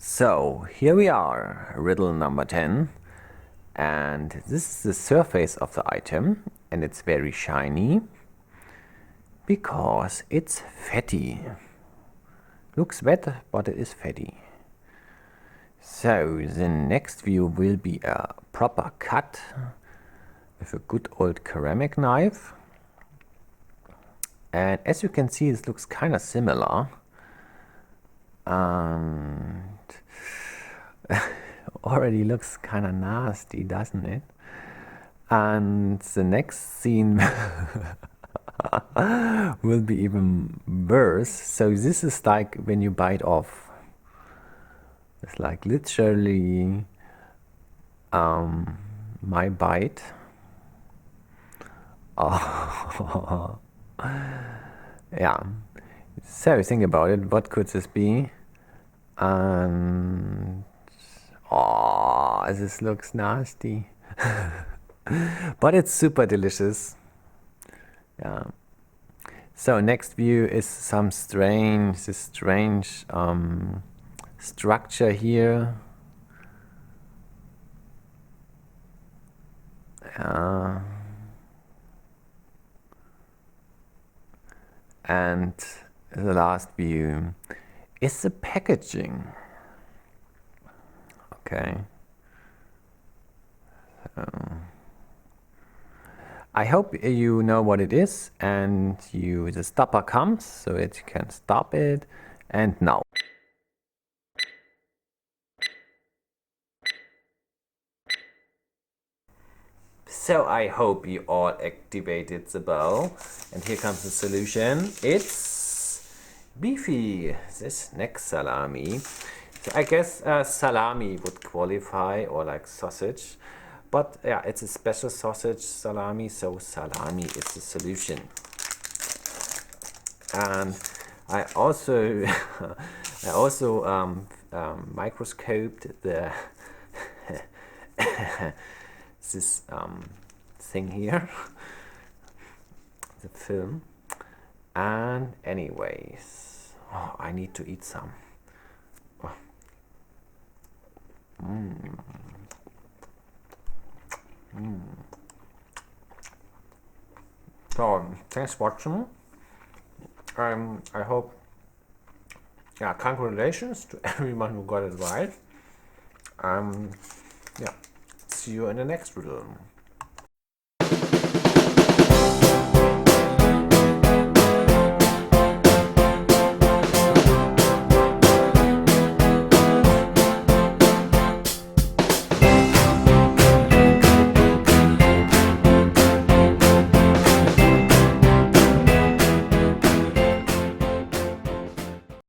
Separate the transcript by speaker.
Speaker 1: So here we are, riddle number 10, and this is the surface of the item, and it's very shiny because it's fatty. Looks wet, but it is fatty. So the next view will be a proper cut with a good old ceramic knife, and as you can see, this looks kind of similar. And already looks kind of nasty, doesn't it? And the next scene will be even worse. So this is like when you bite off. It's like literally my bite. Oh. Yeah. So think about it. What could this be? And oh, this looks nasty. But it's super delicious. Yeah. So next view is some strange structure here. And the last view is the packaging. Okay. So I hope you know what it is, and the stopper comes so that you can stop it. And now. So I hope you all activated the bell, and here comes the solution. It's beefy, this neck salami. So I guess salami would qualify, or like sausage, but yeah, it's a special sausage salami, so salami is the solution. And I also microscoped the this thing here, the film. And anyways, oh, I need to eat some. Oh. So thanks for watching. I hope, yeah, congratulations to everyone who got it right. Yeah, see you in the next riddle.